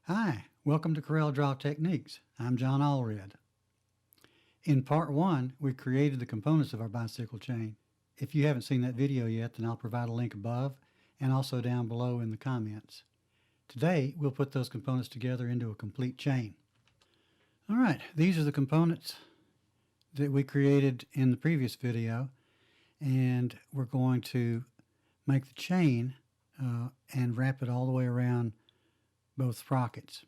Hi, welcome to CorelDRAW Techniques. I'm John Allred. In part 1, we created the components of our bicycle chain. If you haven't seen that video yet, then I'll provide a link above and also down below in the comments. Today, we'll put those components together into a complete chain. Alright, these are the components that we created in the previous video, and we're going to make the chain and wrap it all the way around both sprockets.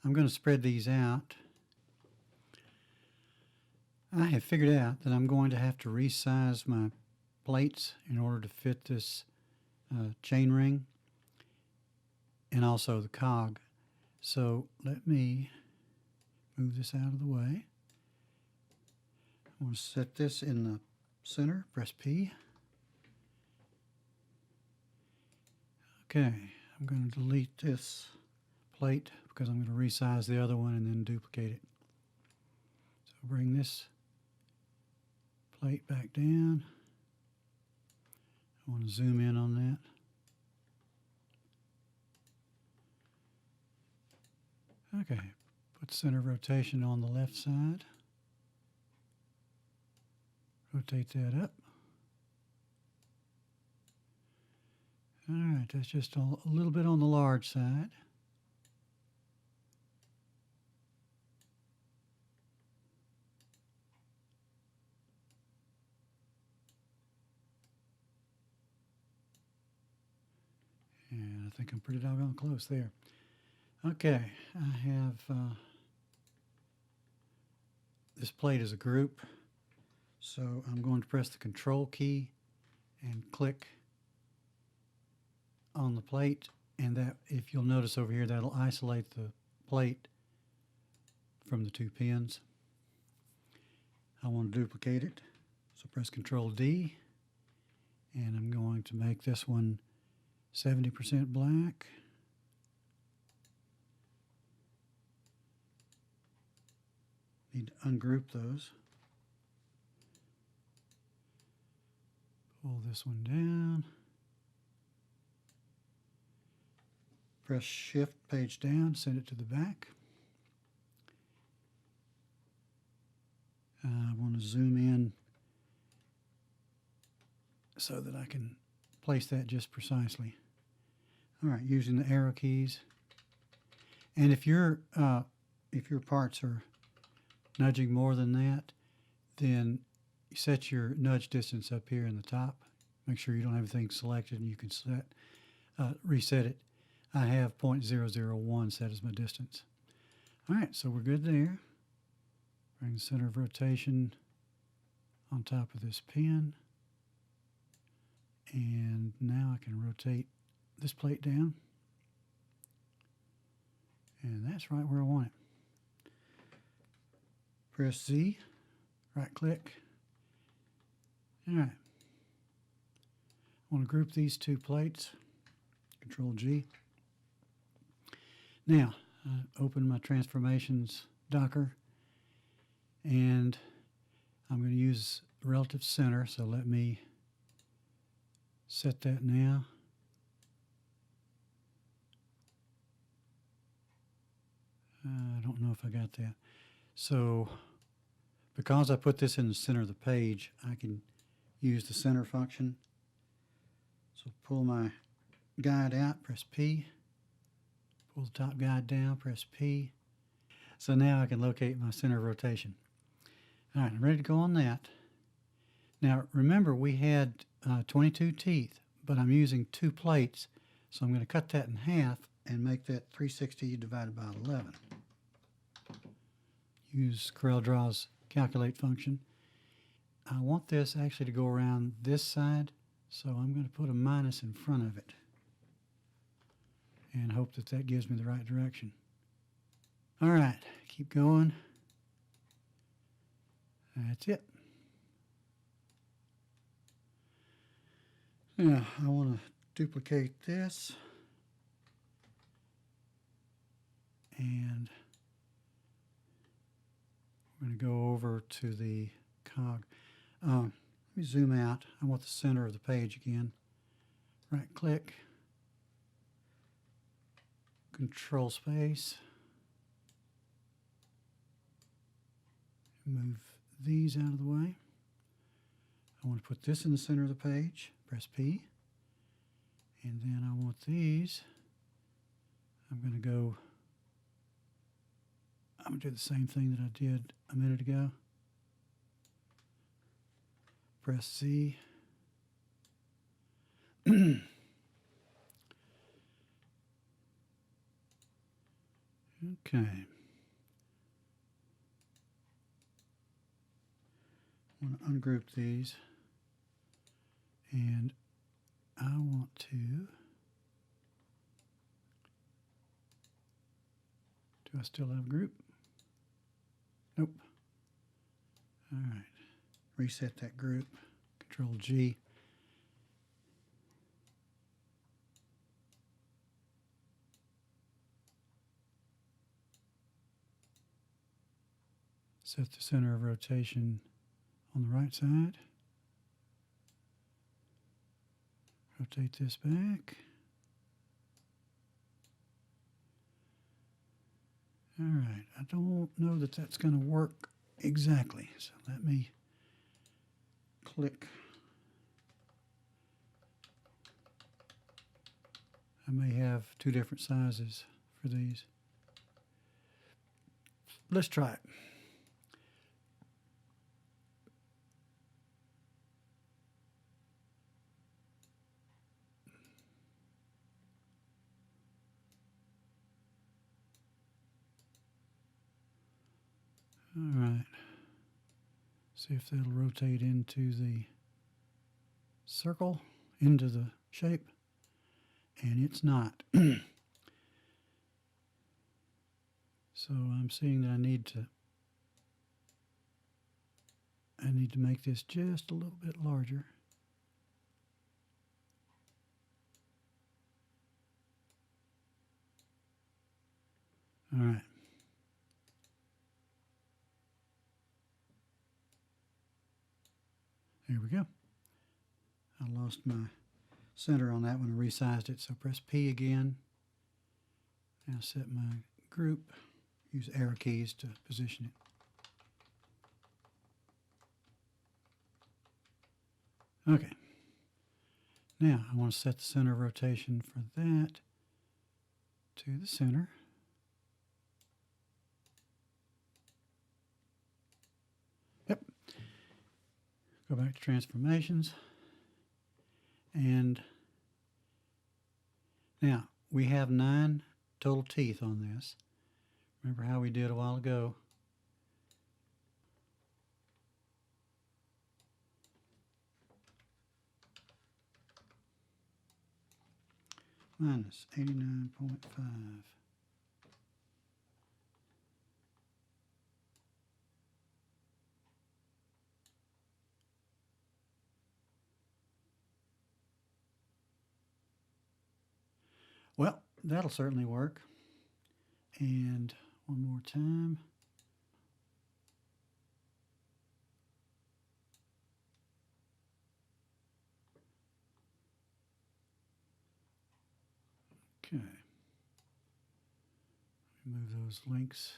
I'm going to spread these out. I have figured out that I'm going to have to resize my plates in order to fit this chain ring and also the cog. So let me move this out of the way. I'm going to set this in the center, press P. Okay, I'm going to delete this plate because I'm going to resize the other one and then duplicate it. So bring this plate back down. I want to zoom in on that. Okay, put center of rotation on the left side. Rotate that up. Alright, that's just a little bit on the large side. And I think I'm pretty doggone close there. Okay, I have this plate as a group, so I'm going to press the Control key and click on the plate, and that, if you'll notice over here, that'll isolate the plate from the two pins. I want to duplicate it, so press Control D, and I'm going to make this one 70% black. Need to ungroup those. Pull this one down. Press Shift, page down, send it to the back. I want to zoom in so that I can place that just precisely. All right, using the arrow keys. And if your parts are nudging more than that, then you set your nudge distance up here in the top. Make sure you don't have everything selected, and you can reset it. I have 0.001 set as my distance. All right, so we're good there. Bring the center of rotation on top of this pin. And now I can rotate this plate down. And that's right where I want it. Press Z, right click. All right. I want to group these two plates. Control G. Now, open my transformations docker, and I'm going to use relative center, so let me set that now. I don't know if I got that. So, because I put this in the center of the page, I can use the center function. So pull my guide out, press P. Pull the top guide down, press P. So now I can locate my center of rotation. All right, I'm ready to go on that. Now remember, we had 22 teeth, but I'm using 2 plates, so I'm going to cut that in half and make that 360 divided by 11. Use CorelDRAW's calculate function. I want this actually to go around this side, so I'm going to put a minus in front of it and hope that that gives me the right direction. All right, keep going. That's it. Now, I want to duplicate this, and we're going to go over to the cog. Let me zoom out. I want the center of the page again. Right click, Control space. Move these out of the way. I want to put this in the center of the page. Press P. And then I want these. I'm going to do the same thing that I did a minute ago. Press C. Okay. I want to ungroup these, and I want to do I still have a group? Nope. All right. Reset that group. Control G. Set the center of rotation on the right side. Rotate this back. All right, I don't know that that's going to work exactly, so let me click. I may have two different sizes for these. Let's try it. All right, see if that'll rotate into the circle, into the shape, and it's not. So I'm seeing that I need to make this just a little bit larger. All right. There we go. I lost my center on that one and resized it, so press P again. Now set my group, use arrow keys to position it. Okay. Now I want to set the center of rotation for that to the center. Yep. Go back to transformations. And now we have 9 total teeth on this. Remember how we did a while ago. Minus 89.5. Well, that'll certainly work. And one more time. Okay. Move those links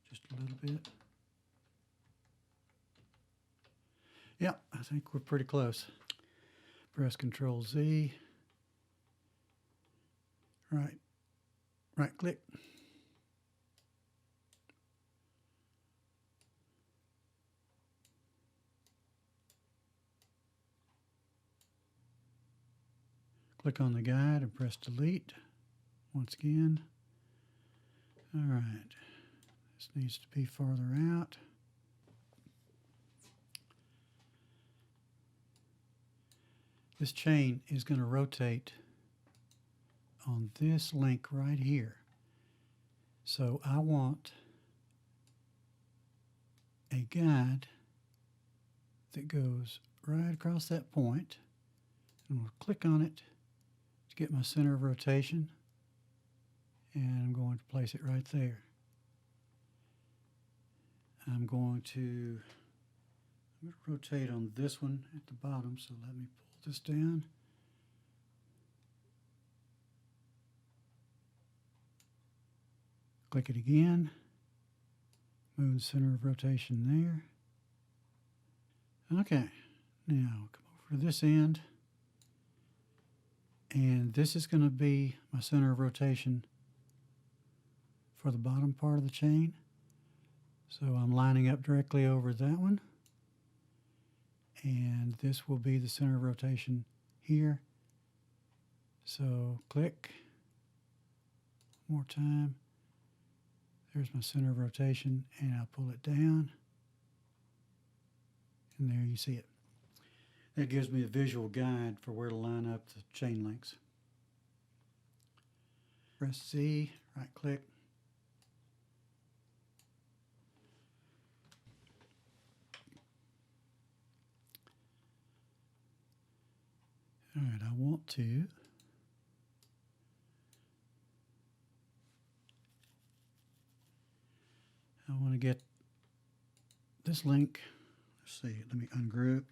just a little bit. Yeah, I think we're pretty close. Press Control Z. Right click. Click on the guide and press delete once again. All right, this needs to be farther out. This chain is going to rotate on this link right here. So I want a guide that goes right across that point, and we'll click on it to get my center of rotation, and I'm going to place it right there. I'm going to rotate on this one at the bottom, so let me pull this down. Click it again. Move the center of rotation there. Okay, now come over to this end. And this is going to be my center of rotation for the bottom part of the chain. So I'm lining up directly over that one. And this will be the center of rotation here. So click. One more time. There's my center of rotation, and I'll pull it down. And there you see it. That gives me a visual guide for where to line up the chain links. Press Z, right click. All right, I want to get this link. Let's see, let me ungroup.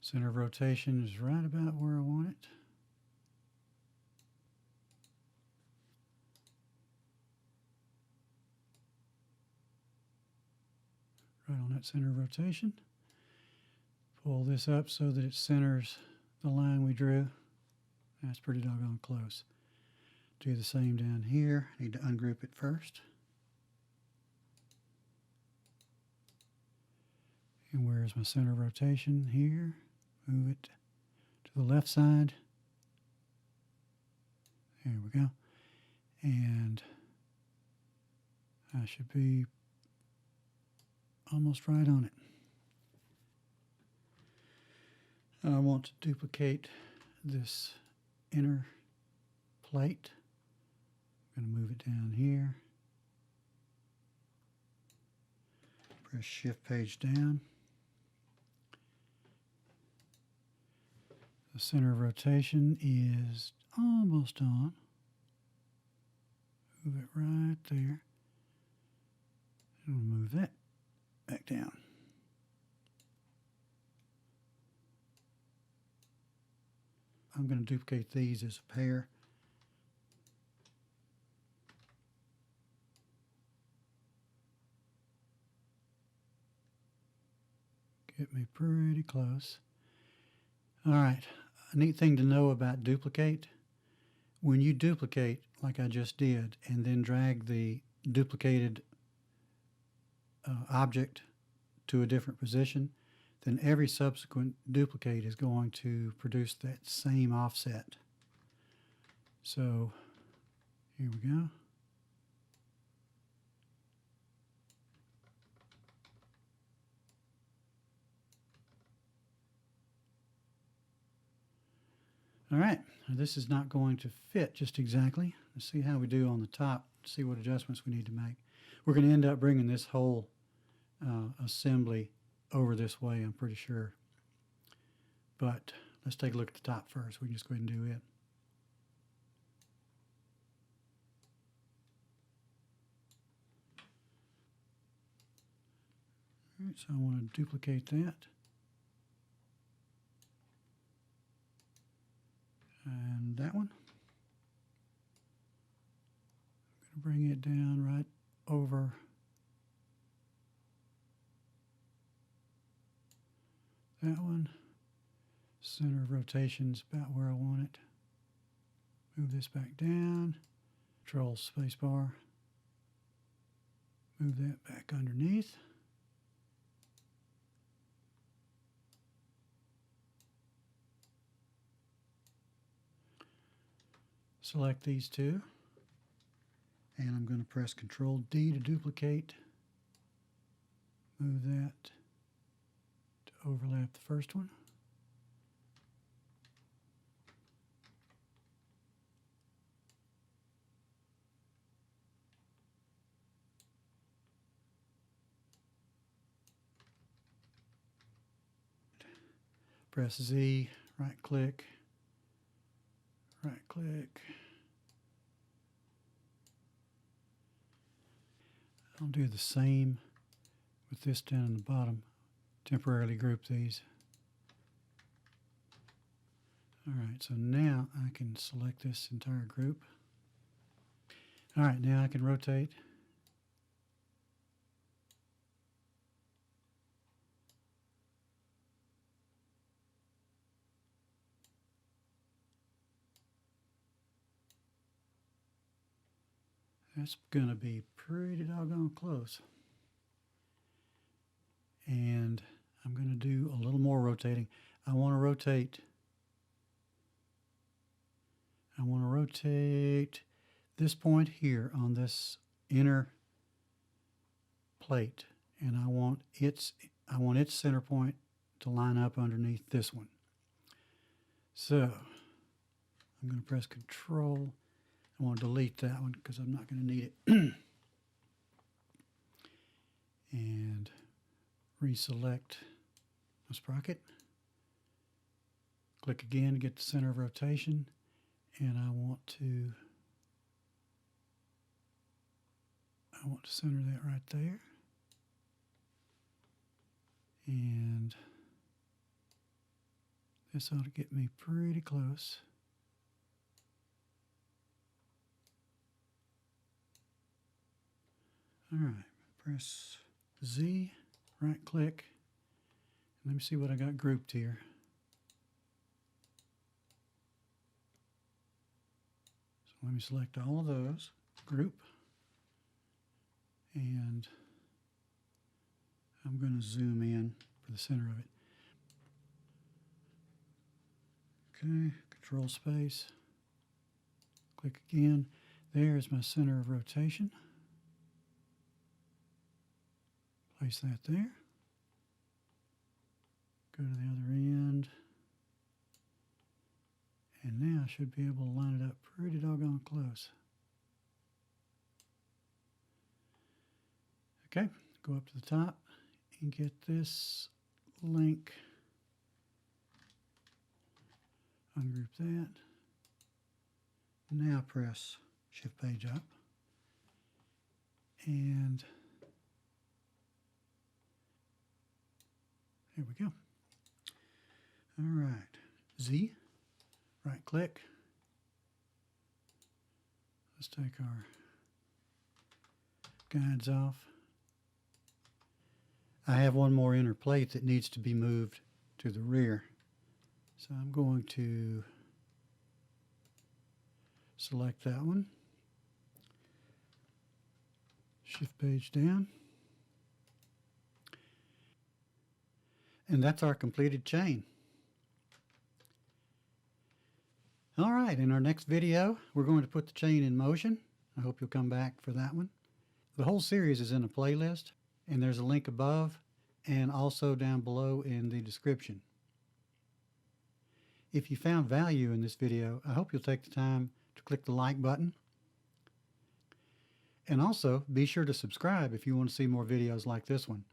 Center of rotation is right about where I want it. Right on that center of rotation. Pull this up so that it centers the line we drew. That's pretty doggone close. Do the same down here. Need to ungroup it first. And where's my center of rotation? Here. Move it to the left side. There we go. And I should be almost right on it. I want to duplicate this inner plate. I'm going to move it down here. Press Shift page down. The center of rotation is almost on. Move it right there. And we'll move that back down. I'm going to duplicate these as a pair. Get me pretty close. All right, a neat thing to know about duplicate. When you duplicate, like I just did, and then drag the duplicated object to a different position, then every subsequent duplicate is going to produce that same offset. So here we go. All right, this is not going to fit just exactly. Let's see how we do on the top, see what adjustments we need to make. We're going to end up bringing this whole assembly over this way, I'm pretty sure. But let's take a look at the top first. We can just go ahead and do it. All right, so I want to duplicate that. And that one. I'm going to bring it down right over that one. Center of rotation's about where I want it. Move this back down. Control spacebar. Move that back underneath. Select these two. And I'm going to press Control D to duplicate. Move that to overlap the first one. Press Z, right click. I'll do the same with this down in the bottom. Temporarily group these. All right, so now I can select this entire group. All right, now I can rotate. That's going to be pretty doggone close. And I'm going to do a little more rotating. I want to rotate this point here on this inner plate, and I want its center point to line up underneath this one. So I'm going to press Control. I want to delete that one because I'm not going to need it. And reselect my sprocket. Click again to get the center of rotation, and I want to center that right there. And this ought to get me pretty close. All right, press Z, right click. Let me see what I got grouped here. So let me select all of those, group, and I'm going to zoom in for the center of it. Okay, Control space, click again. There's my center of rotation. Place that there. Go to the other end. And now I should be able to line it up pretty doggone close. Okay, go up to the top and get this link. Ungroup that. Now press Shift Page up. And here we go. All right, Z, right click. Let's take our guides off. I have one more inner plate that needs to be moved to the rear. So I'm going to select that one. Shift Page down. And that's our completed chain. All right, in our next video, we're going to put the chain in motion. I hope you'll come back for that one. The whole series is in a playlist, and there's a link above and also down below in the description. If you found value in this video, I hope you'll take the time to click the like button. And also, be sure to subscribe if you want to see more videos like this one.